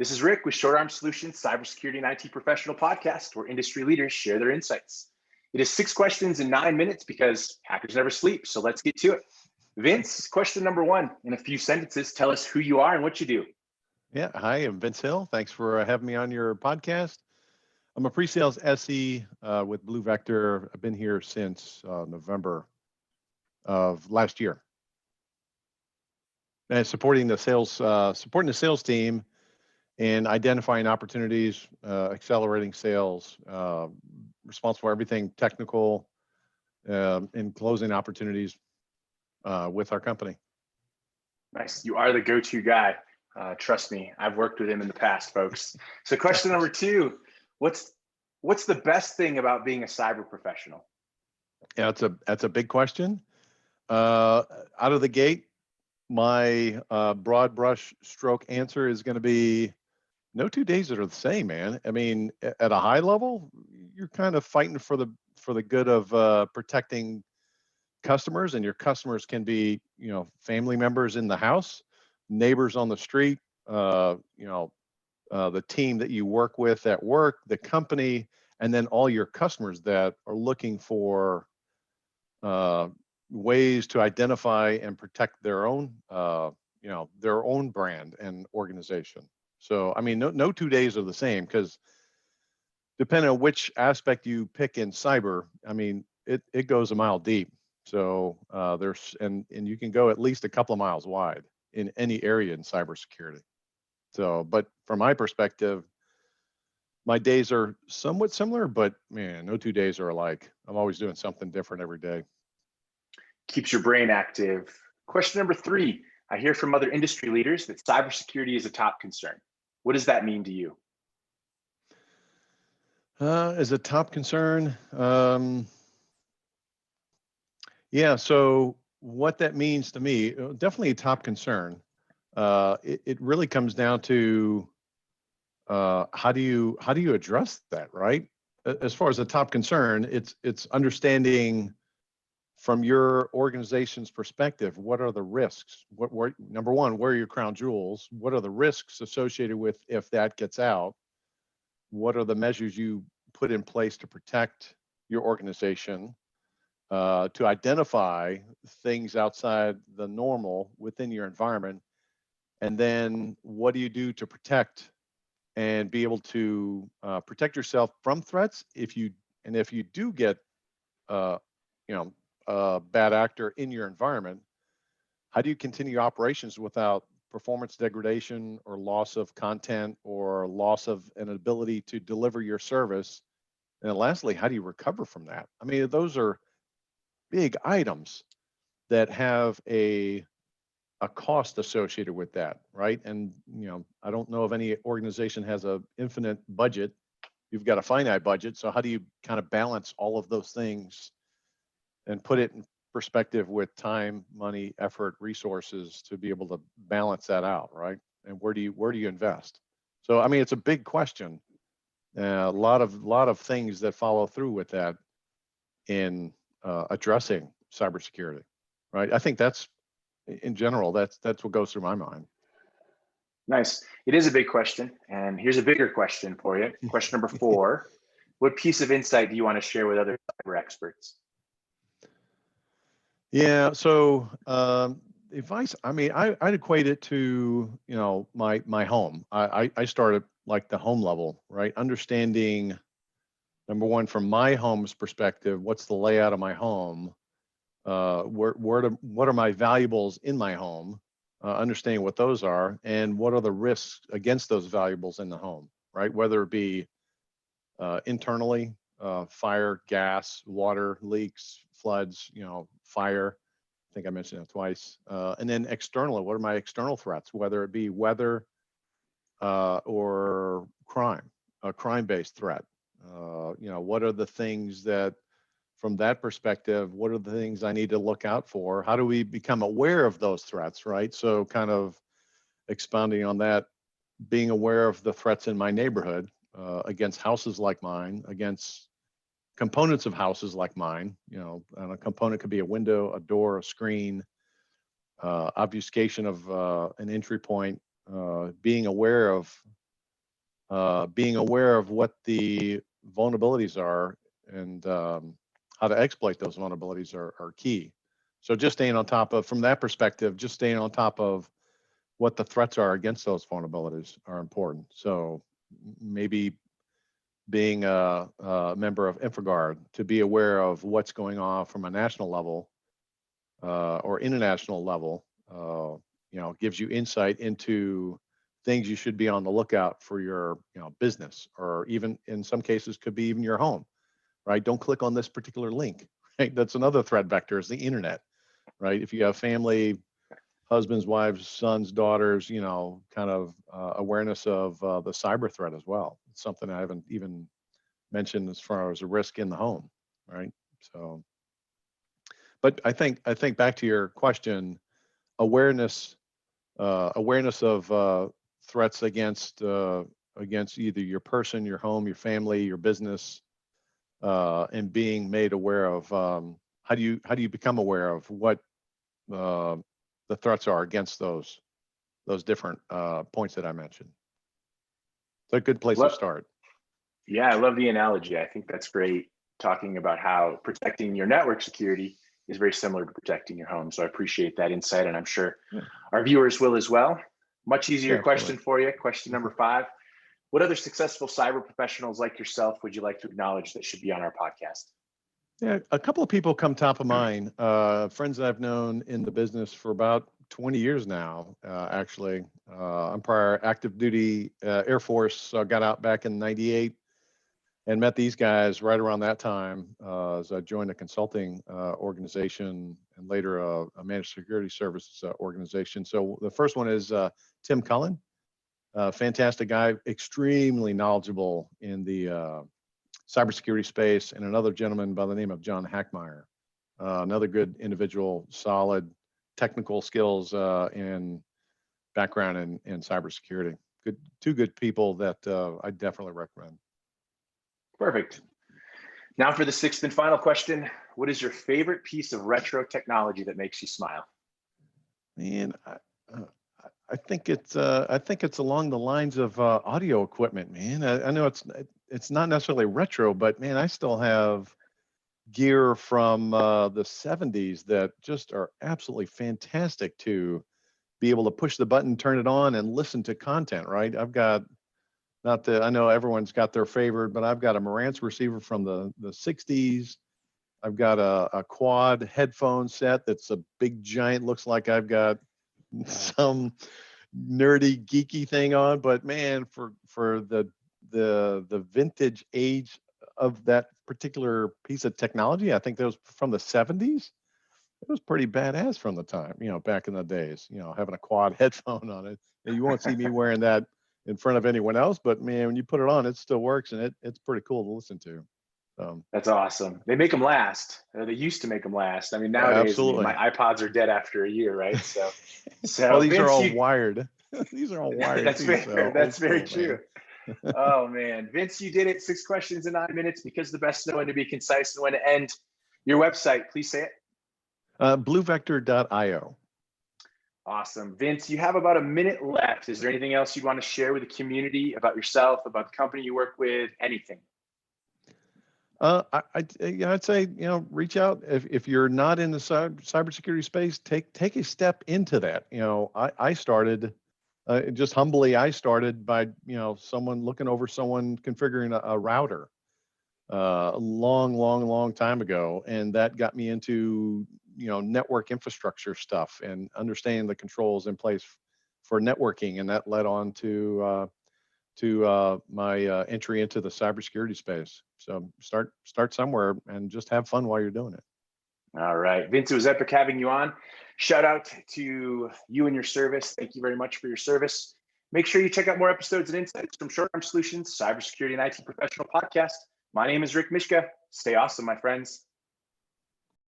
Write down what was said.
This is Rick with Short Arm Solutions, Cybersecurity and IT Professional Podcast, where industry leaders share their insights. It is 6 questions in 9 minutes because hackers never sleep, so let's get to it. Vince, question number 1, in a few sentences, tell us who you are and what you do. Yeah, hi, I'm Vince Hill. Thanks for having me on your podcast. I'm a pre-sales SE with BluVector. I've been here since November of last year, and supporting the sales team and identifying opportunities, accelerating sales, responsible for everything technical, and closing opportunities with our company. Nice. You are the go-to guy. Trust me, I've worked with him in the past, folks. So question number 2, what's the best thing about being a cyber professional? Yeah, that's a big question. Out of the gate, my broad brush stroke answer is going to be no 2 days are the same, man. I mean, at a high level, you're kind of fighting for the good of protecting customers, and your customers can be, family members in the house, neighbors on the street, the team that you work with at work, the company, and then all your customers that are looking for ways to identify and protect their own, their own brand and organization. So, I mean, no 2 days are the same, because depending on which aspect you pick in cyber, I mean, it goes a mile deep. So and you can go at least a couple of miles wide in any area in cybersecurity. So, but from my perspective, my days are somewhat similar, but man, no 2 days are alike. I'm always doing something different every day. Keeps your brain active. Question number 3, I hear from other industry leaders that cybersecurity is a top concern. What does that mean to you? As a top concern, yeah. So what that means to me, definitely a top concern. It really comes down to how do you address that, right? As far as a top concern, it's understanding from your organization's perspective, what are the risks? What number one, where are your crown jewels? What are the risks associated with if that gets out? What are the measures you put in place to protect your organization, to identify things outside the normal within your environment? And then what do you do to protect and be able to protect yourself from threats if you do get a bad actor in your environment? How do you continue operations without performance degradation or loss of content or loss of an ability to deliver your service? And lastly, how do you recover from that? I mean, those are big items that have a cost associated with that, right? And I don't know if any organization has an infinite budget. You've got a finite budget. So how do you kind of balance all of those things and put it in perspective with time, money, effort, resources to be able to balance that out, right? And where do you invest? So I mean, it's a big question. A lot of things that follow through with that in addressing cybersecurity, right? I think that's, in general, that's what goes through my mind. Nice. It is a big question, and here's a bigger question for you. Question number 4: what piece of insight do you want to share with other cyber experts? Yeah. So advice. I mean, I'd equate it to my home. I started like the home level, right? Understanding, number one, from my home's perspective, what's the layout of my home? What are my valuables in my home? Understanding what those are, and what are the risks against those valuables in the home, right? Whether it be internally, fire, gas, water, leaks, floods, fire. I think I mentioned that twice. And then externally, what are my external threats? Whether it be weather or crime, a crime-based threat. What are the things that, from that perspective, what are the things I need to look out for? How do we become aware of those threats, right? So kind of expounding on that, being aware of the threats in my neighborhood against houses like mine, against components of houses like mine, and a component could be a window, a door, a screen, obfuscation of an entry point, being aware of being aware of what the vulnerabilities are and how to exploit those vulnerabilities are key. So just staying on top of, from that perspective, just staying on top of what the threats are against those vulnerabilities are important. So maybe being a member of InfraGard to be aware of what's going on from a national level or international level, gives you insight into things you should be on the lookout for your business, or even in some cases could be even your home, right? Don't click on this particular link, right? That's another threat vector, is the internet, right? If you have family, husbands, wives, sons, daughters, kind of awareness of the cyber threat as well. It's something I haven't even mentioned as far as a risk in the home, right? So, but I think back to your question, awareness of threats against either your person, your home, your family, your business, and being made aware of how do you become aware of what the threats are against those different points that I mentioned. It's a good place to start. Yeah, I love the analogy. I think that's great, talking about how protecting your network security is very similar to protecting your home. So I appreciate that insight, and I'm sure our viewers will as well. Much easier question for you. Question number 5. What other successful cyber professionals like yourself would you like to acknowledge that should be on our podcast? Yeah, a couple of people come top of mind. Friends that I've known in the business for about 20 years now, actually. I'm prior active duty Air Force, so I got out back in '98 and met these guys right around that time as I joined a consulting organization and later a managed security services organization. So the first one is Tim Cullen, fantastic guy, extremely knowledgeable in the cybersecurity space, and another gentleman by the name of John Hackmeyer, another good individual, solid technical skills and background in cybersecurity. Two good people that I definitely recommend. Perfect. Now for the 6th and final question. What is your favorite piece of retro technology that makes you smile? Man, I think it's along the lines of audio equipment, man. I know it's not necessarily retro, but man, I still have gear from the 70s that just are absolutely fantastic to be able to push the button, turn it on, and listen to content, right? I've got I know everyone's got their favorite, but I've got a Marantz receiver from the 60s. I've got a quad headphone set that's a big giant, looks like I've got some nerdy geeky thing on, but man, for the vintage age of that particular piece of technology, I think that was from the 70s. It was pretty badass from the time, back in the days, having a quad headphone on it. And you won't see me wearing that in front of anyone else, but man, when you put it on, it still works, and it's pretty cool to listen to. That's awesome. They make them last. They used to make them last. I mean, nowadays, my iPods are dead after a year, right? So well, these are all wired. These are all wired. That's too, fair. so That's very cool, true. Oh man, Vince, you did it. 6 questions in 9 minutes, because the best know when to be concise and when to end. Your website, please say it. BluVector.io. Awesome. Vince, you have about a minute left. Is there anything else you want to share with the community about yourself, about the company you work with, anything? I'd say, reach out if you're not in the cybersecurity space. Take a step into that. I started just humbly. I started by someone looking over someone configuring a router a long time ago, and that got me into network infrastructure stuff and understanding the controls in place for networking, and that led on to my entry into the cybersecurity space. So start somewhere and just have fun while you're doing it. All right, Vince, it was epic having you on. Shout out to you and your service. Thank you very much for your service. Make sure you check out more episodes and insights from Short Arm Solutions, Cybersecurity and IT Professional Podcast. My name is Rick Mishka. Stay awesome, my friends.